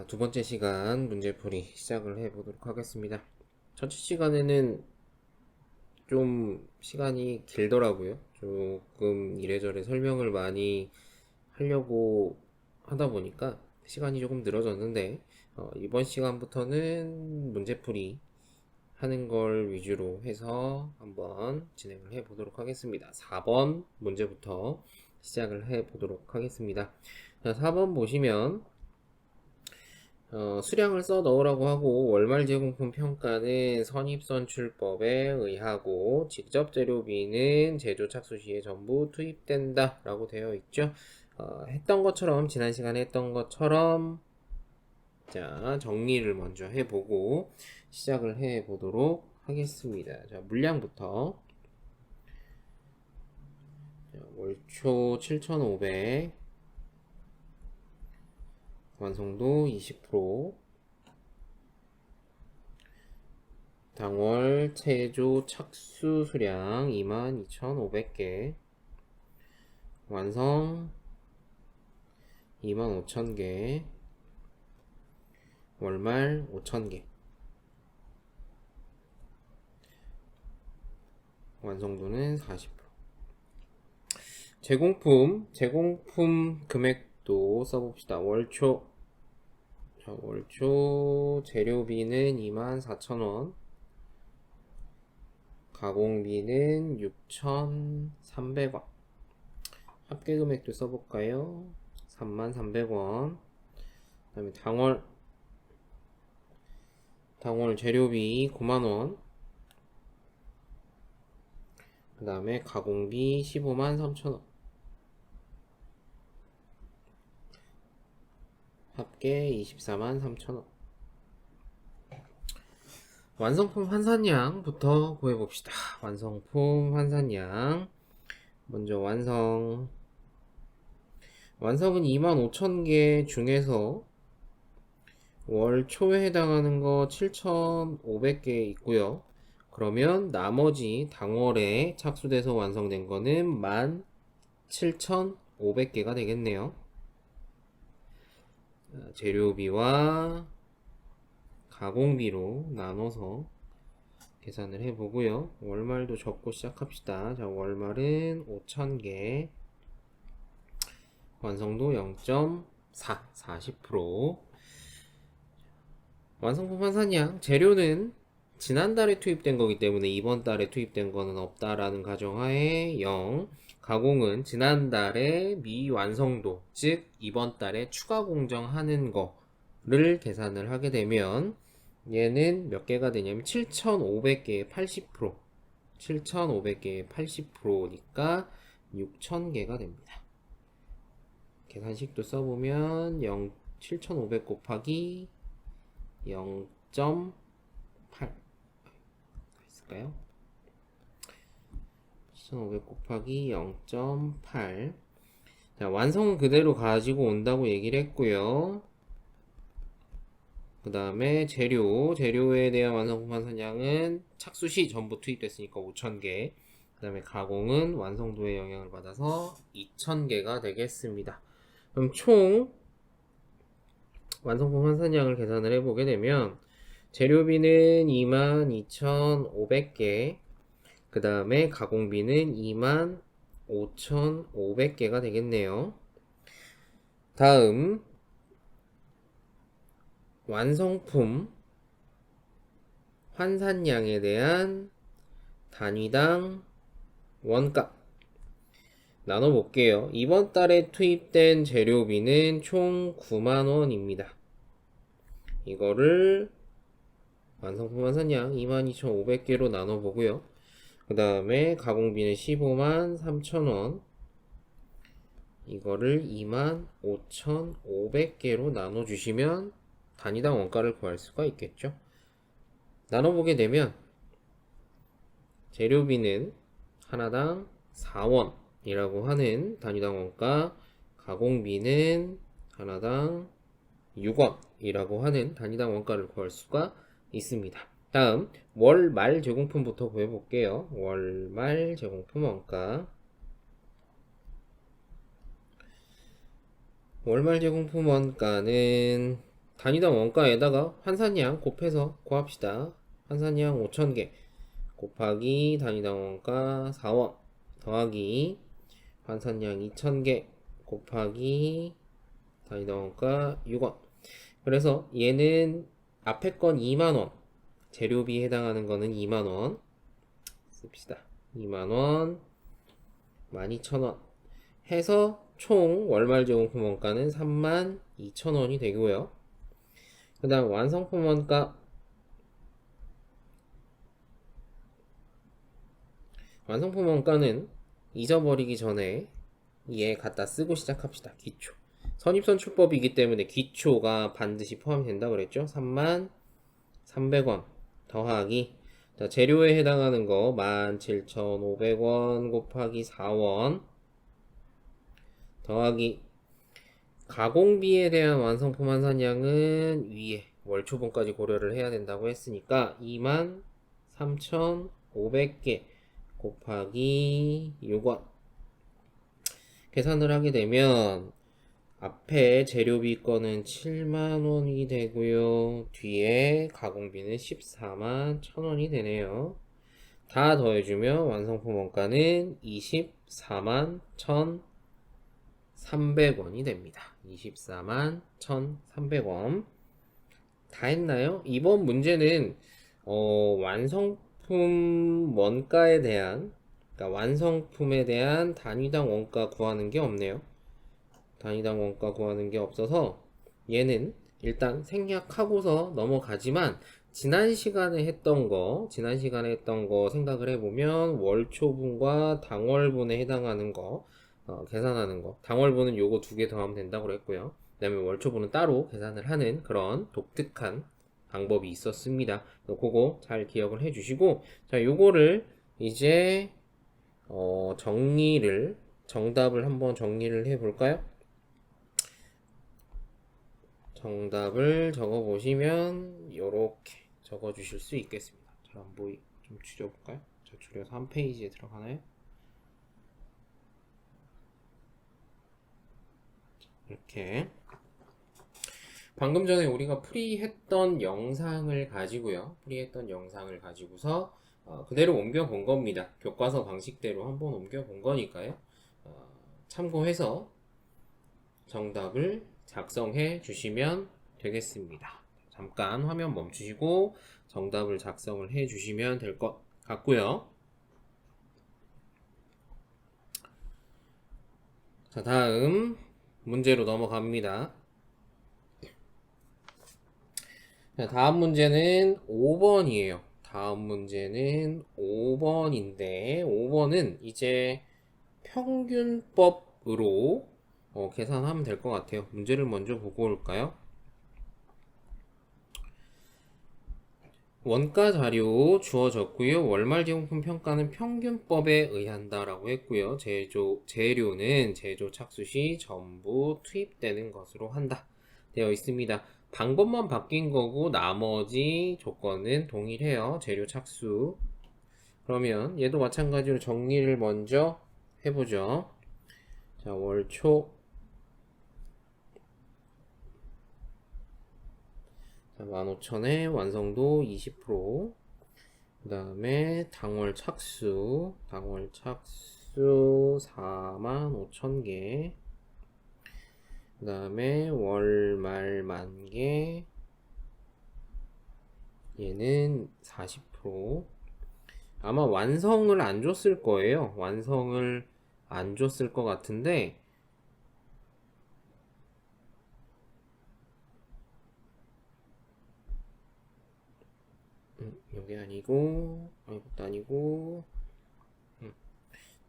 자, 두 번째 시간 문제풀이 시작을 해 보도록 하겠습니다. 첫째 시간에는 좀 시간이 길더라고요. 조금 이래저래 설명을 많이 하려고 하다 보니까 시간이 조금 늘어졌는데, 이번 시간부터는 문제풀이 하는 걸 위주로 해서 한번 진행을 해 보도록 하겠습니다. 4번 문제부터 시작을 해 보도록 하겠습니다. 자, 4번 보시면 수량을 써 넣으라고 하고 월말 제공품 평가는 선입선출법에 의하고 직접 재료비는 제조 착수 시에 전부 투입된다 라고 되어 있죠. 했던 것처럼 지난 시간에 했던 것처럼 자 정리를 먼저 해보고 시작을 해 보도록 하겠습니다. 자 물량부터 월초 7,500 완성도 20%, 당월 체조 착수 수량 22,500개, 완성 25,000개, 월말 5,000개, 완성도는 40%. 제공품 금액도 써봅시다. 월초 재료비는 24,000원, 가공비는 6,300원, 합계 금액도 써볼까요? 33,000원. 그 다음에 당월 재료비 9만원, 그 다음에 가공비 153,000원, 합계 243,000원. 완성품 환산량부터 구해봅시다. 완성품 환산량. 먼저 완성은 25,000개 중에서 월 초에 해당하는 거 7,500개 있고요. 그러면 나머지 당월에 착수돼서 완성된 거는 17,500개가 되겠네요. 재료비와 가공비로 나눠서 계산을 해보고요. 월말도 적고 시작합시다. 자, 월말은 5,000개, 완성도 0.4, 40%. 완성품 환산량, 재료는 지난달에 투입된 거기 때문에 이번 달에 투입된 거는 없다라는 가정하에 0. 가공은 지난달에 미완성도, 즉 이번 달에 추가 공정하는 거를 계산을 하게 되면 얘는 몇 개가 되냐면 7,500개의 80%, 7,500개의 80%니까 6,000개가 됩니다. 계산식도 써보면 7,500 곱하기 0.8 있을까요? 7,500 곱하기 0.8. 자, 완성은 그대로 가지고 온다고 얘기를 했고요. 그 다음에 재료에 대한 완성품 환산량은 착수 시 전부 투입됐으니까 5,000개. 그 다음에 가공은 완성도에 영향을 받아서 2,000개가 되겠습니다. 그럼 총 완성품 환산량을 계산을 해보게 되면 재료비는 22,500개, 그 다음에 가공비는 25,500개가 되겠네요. 다음 완성품 환산량에 대한 단위당 원가 나눠볼게요. 이번 달에 투입된 재료비는 총 9만원입니다. 이거를 완성품 환산량 22,500개로 나눠보고요. 그 다음에 가공비는 153,000원, 이거를 25,500개로 나눠주시면 단위당 원가를 구할 수가 있겠죠. 나눠보게 되면 재료비는 하나당 4원이라고 하는 단위당 원가, 가공비는 하나당 6원이라고 하는 단위당 원가를 구할 수가 있습니다. 다음 월말 제공품부터 구해볼게요. 월말 제공품 원가. 월말 제공품 원가는 단위당 원가에다가 환산량 곱해서 구합시다. 환산량 5,000개 곱하기 단위당 원가 4원 더하기 환산량 2,000개 곱하기 단위당 원가 6원. 그래서 얘는 앞에 건 2만원, 재료비 해당하는 거는 2만원 씁시다. 2만원 12,000원 해서 총 월말 제공품 원가는 32,000원이 되고요. 그 다음 완성품 원가, 완성품 원가는 잊어버리기 전에 얘 갖다 쓰고 시작합시다. 기초 선입선출법이기 때문에 기초가 반드시 포함이 된다 그랬죠. 33,300원 더하기, 자, 재료에 해당하는 거 17,500원 곱하기 4원 더하기 가공비에 대한 완성품 환산량은 위에 월초분까지 고려를 해야 된다고 했으니까 23,500개 곱하기 6원 계산을 하게 되면 앞에 재료비 거는 7만원이 되고요. 뒤에 가공비는 141,000원이 되네요. 다 더해주면 완성품 원가는 241,300원이 됩니다. 241,300원. 다 했나요? 이번 문제는 완성품 원가에 대한, 그러니까 완성품에 대한 단위당 원가 구하는 게 없네요. 단위당 원가 구하는 게 없어서 얘는 일단 생략하고서 넘어가지만 지난 시간에 했던 거 생각을 해보면 월초분과 당월분에 해당하는 거 계산하는 거, 당월분은 요거 두 개 더하면 된다고 그랬고요. 그 다음에 월초분은 따로 계산을 하는 그런 독특한 방법이 있었습니다. 그거 잘 기억을 해주시고, 자, 요거를 이제 정답을 한번 정리를 해볼까요? 정답을 적어보시면 이렇게 적어주실 수 있겠습니다. 잘 안 보이, 좀 줄여볼까요? 자, 줄여서 한 페이지에 들어가나요? 이렇게 방금 전에 우리가 풀이했던 영상을 가지고요. 풀이했던 영상을 가지고서 그대로 옮겨 본 겁니다. 교과서 방식대로 한번 옮겨 본 거니까요. 참고해서 정답을 작성해 주시면 되겠습니다. 잠깐 화면 멈추시고 정답을 작성을 해 주시면 될 것 같고요. 자, 다음 문제로 넘어갑니다. 자, 다음 문제는 5번이에요. 다음 문제는 5번인데 5번은 이제 평균법으로 계산하면 될 것 같아요. 문제를 먼저 보고 올까요? 원가 자료 주어졌고요. 월말 제공품 평가는 평균법에 의한다 라고 했고요. 재료는 제조 착수 시 전부 투입되는 것으로 한다 되어 있습니다. 방법만 바뀐 거고 나머지 조건은 동일해요. 재료 착수. 그러면 얘도 마찬가지로 정리를 먼저 해보죠. 자, 월초 15,000에 완성도 20%. 그 다음에 당월 착수 45,000개. 그 다음에 월말 만개, 얘는 40%. 아마 완성을 안 줬을 거예요. 완성을 안 줬을 것 같은데, 여기 아니고, 이것도 아니고,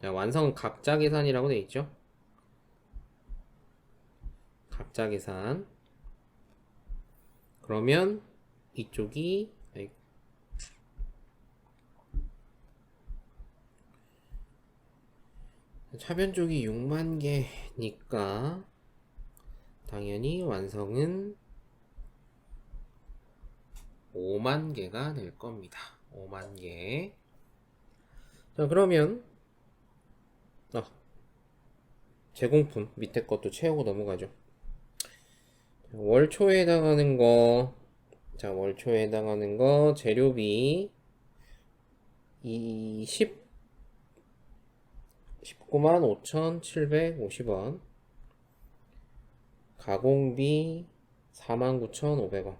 자, 완성 각자 계산이라고 돼 있죠. 각자 계산. 그러면 이쪽이 차변 쪽이 6만 개니까 당연히 완성은 5만 개가 될 겁니다. 5만 개. 자, 그러면 제공품 밑에 것도 채우고 넘어가죠. 월초에 해당하는 거, 자, 월초에 해당하는 거, 재료비 19만 5,750원, 가공비 49,500원,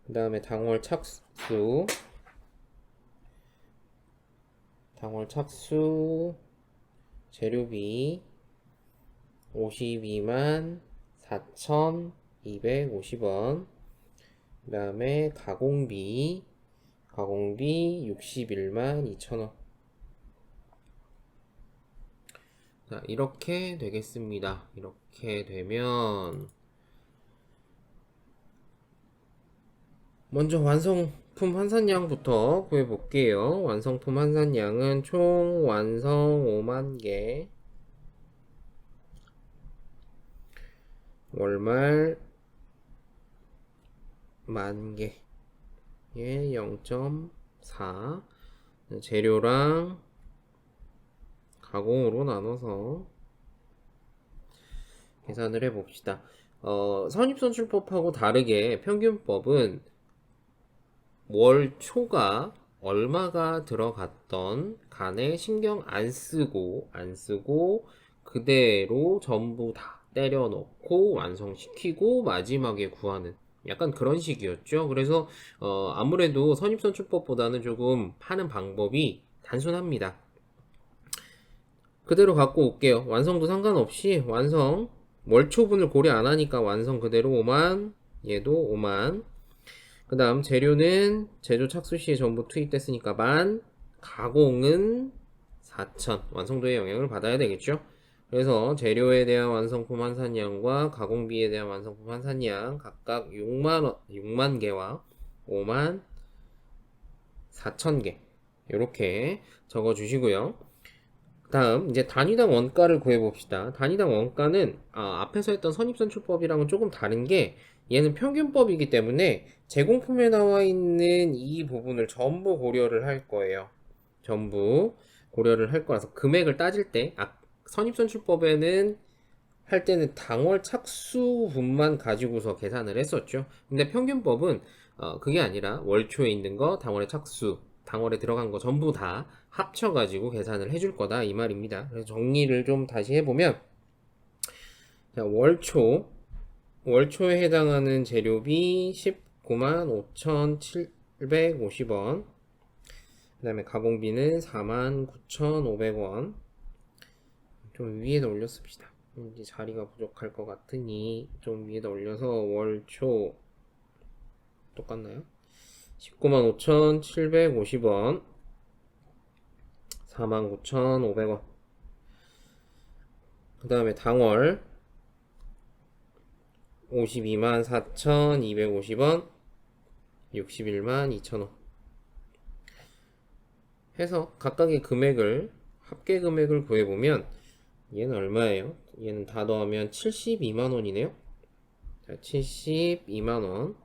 그 다음에 당월 착수 재료비 52만 4,250원, 그 다음에 가공비 61만 2천원. 자, 이렇게 되겠습니다. 이렇게 되면 먼저 완성품 환산량부터 구해볼게요. 완성품 환산량은 총 완성 5만 개, 월말 10,000개, 예, 0.4. 재료랑 가공으로 나눠서 계산을 해봅시다. 선입선출법하고 다르게 평균법은 월 초가 얼마가 들어갔던 간에 신경 안 쓰고 그대로 전부 다 때려 넣고 완성시키고 마지막에 구하는 약간 그런 식이었죠. 그래서 아무래도 선입선출법보다는 조금 파는 방법이 단순합니다. 그대로 갖고 올게요. 완성도 상관없이 완성 월초분을 고려 안 하니까 완성 그대로 5만, 얘도 5만. 그 다음 재료는 제조 착수 시에 전부 투입됐으니까 10,000, 가공은 4,000. 완성도의 영향을 받아야 되겠죠. 그래서 재료에 대한 완성품 환산량과 가공비에 대한 완성품 환산량 각각 6만 개와 5만 4천 개 이렇게 적어 주시고요. 다음 이제 단위당 원가를 구해봅시다. 단위당 원가는 앞에서 했던 선입선출법이랑은 조금 다른 게 얘는 평균법이기 때문에 제공품에 나와 있는 이 부분을 전부 고려를 할 거예요. 전부 고려를 할 거라서 금액을 따질 때 선입선출법에는 할 때는 당월 착수분만 가지고서 계산을 했었죠. 근데 평균법은 그게 아니라 월초에 있는 거, 당월에 착수, 당월에 들어간 거 전부 다 합쳐가지고 계산을 해줄 거다 이 말입니다. 그래서 정리를 좀 다시 해보면, 자, 월초에 해당하는 재료비 19만 5,750원, 그 다음에 가공비는 49,500원. 좀 위에다 올렸습니다. 이제 자리가 부족할 것 같으니 좀 위에다 올려서 월초 똑같나요? 19만 5,750원, 49,500원. 그 다음에 당월 52만 4,250원, 61만 2천원. 해서 각각의 금액을, 합계 금액을 구해보면 얘는 얼마예요? 얘는 다 더하면 72만원이네요. 자, 72만원.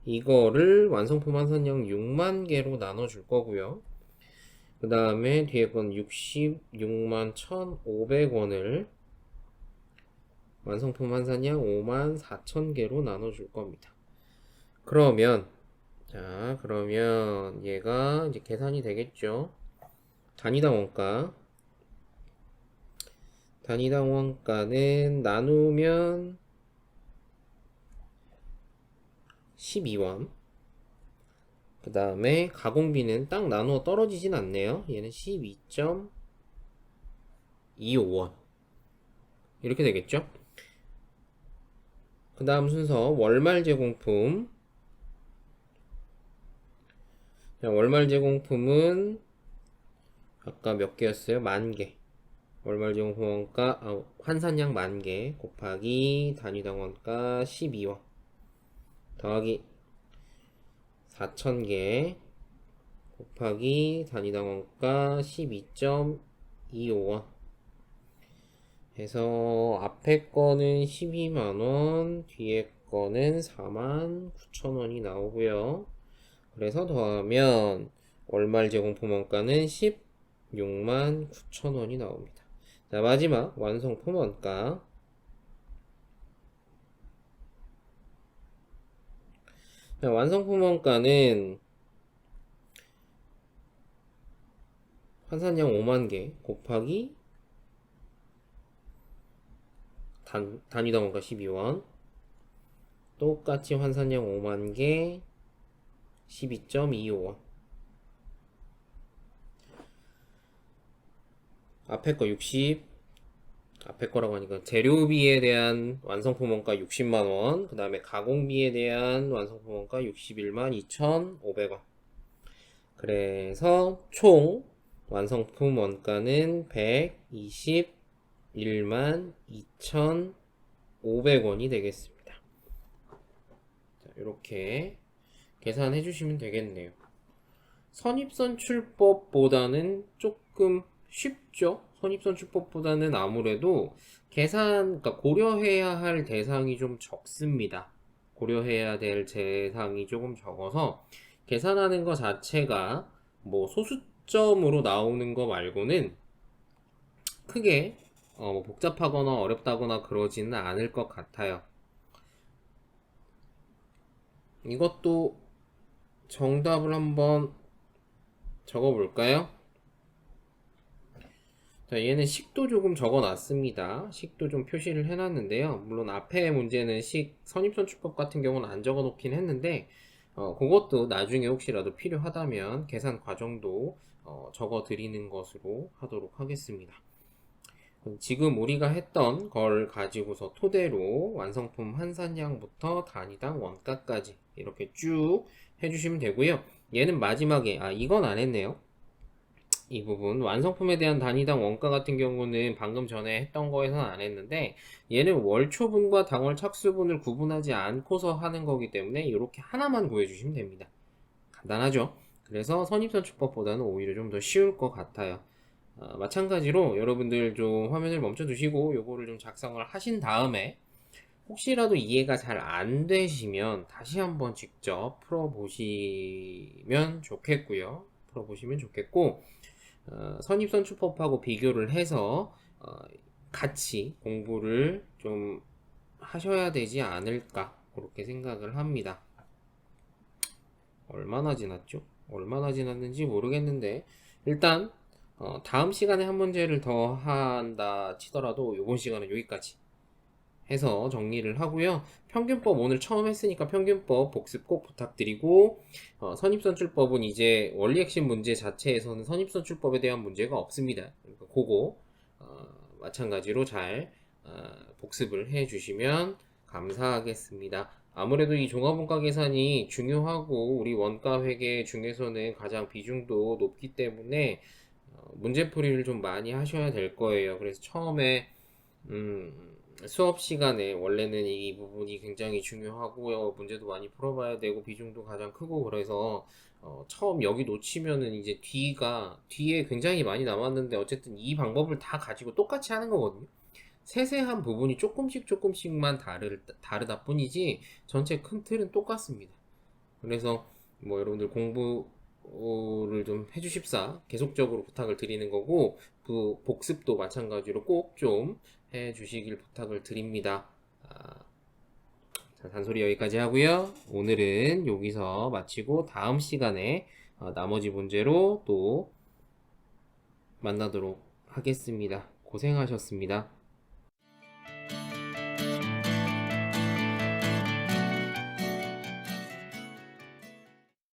이거를 완성품 환산량 6만 개로 나눠줄 거고요. 그 다음에 뒤에 건 66만 1,500원을 완성품 환산량 5만 4천 개로 나눠줄 겁니다. 그러면 얘가 이제 계산이 되겠죠. 단위당 원가는 나누면 12원. 그 다음에 가공비는 딱 나누어 떨어지진 않네요. 얘는 12.25원. 이렇게 되겠죠. 그 다음 순서 월말 제공품. 자, 월말 제공품은 아까 몇 개였어요? 10,000개. 월말 제공품 원가, 환산량 10,000개 곱하기 단위당 원가 12원 더하기 4,000개 곱하기 단위당 원가 12.25원 해서 앞에 거는 12만원, 뒤에 거는 49,000원이 나오고요. 그래서 더하면 월말 제공품 원가는 16만 9천원이 나옵니다. 자, 마지막 완성품 원가. 자, 완성품 원가는 환산량 5만 개 곱하기 단위당 원가 12원. 똑같이 환산량 5만 개 12.25원. 앞에 거 60, 앞에 거라고 하니까 재료비에 대한 완성품 원가 60만원, 그 다음에 가공비에 대한 완성품 원가 61만 2,500원. 그래서 총 완성품 원가는 121만 2,500원이 되겠습니다. 자, 이렇게 계산해 주시면 되겠네요. 선입선출법보다는 조금 쉽죠? 선입선출법보다는 아무래도 그러니까 고려해야 할 대상이 좀 적습니다. 고려해야 될 대상이 조금 적어서 계산하는 것 자체가 뭐 소수점으로 나오는 거 말고는 크게 뭐 복잡하거나 어렵다거나 그러지는 않을 것 같아요. 이것도 정답을 한번 적어 볼까요? 자, 얘는 식도 조금 적어 놨습니다. 식도 좀 표시를 해 놨는데요. 물론 앞에 문제는 선입선출법 같은 경우는 안 적어 놓긴 했는데, 그것도 나중에 혹시라도 필요하다면 계산 과정도 적어 드리는 것으로 하도록 하겠습니다. 지금 우리가 했던 걸 가지고서 토대로 완성품 환산량부터 단위당 원가까지 이렇게 쭉 해주시면 되고요. 얘는 마지막에, 이건 안 했네요. 이 부분 완성품에 대한 단위당 원가 같은 경우는 방금 전에 했던 거에서는 안 했는데, 얘는 월초분과 당월 착수분을 구분하지 않고서 하는 거기 때문에 이렇게 하나만 구해주시면 됩니다. 간단하죠? 그래서 선입선출법보다는 오히려 좀 더 쉬울 것 같아요. 마찬가지로 여러분들 좀 화면을 멈춰 두시고 요거를 좀 작성을 하신 다음에 혹시라도 이해가 잘 안 되시면 다시 한번 직접 풀어보시면 좋겠고요. 선입선출법하고 비교를 해서 같이 공부를 좀 하셔야 되지 않을까 그렇게 생각을 합니다. 얼마나 지났죠? 얼마나 지났는지 모르겠는데 일단 다음 시간에 한 문제를 더 한다 치더라도 이번 시간은 여기까지 해서 정리를 하고요. 평균법 오늘 처음 했으니까 평균법 복습 꼭 부탁드리고, 선입선출법은 이제 원리 핵심 문제 자체에서는 선입선출법에 대한 문제가 없습니다. 그러니까 그거 마찬가지로 잘 복습을 해 주시면 감사하겠습니다. 아무래도 이 종합원가 계산이 중요하고 우리 원가 회계 중에서는 가장 비중도 높기 때문에 문제풀이를 좀 많이 하셔야 될 거예요. 그래서 처음에 수업 시간에 원래는 이 부분이 굉장히 중요하고요. 문제도 많이 풀어봐야 되고 비중도 가장 크고 그래서 처음 여기 놓치면은 이제 뒤에 굉장히 많이 남았는데 어쨌든 이 방법을 다 가지고 똑같이 하는 거거든요. 세세한 부분이 조금씩만 다르다 뿐이지 전체 큰 틀은 똑같습니다. 그래서 뭐 여러분들 공부를 좀 해주십사 계속적으로 부탁을 드리는 거고 복습도 마찬가지로 꼭 좀 해주시길 부탁을 드립니다. 자, 단소리 여기까지 하고요. 오늘은 여기서 마치고 다음 시간에 나머지 문제로 또 만나도록 하겠습니다. 고생하셨습니다.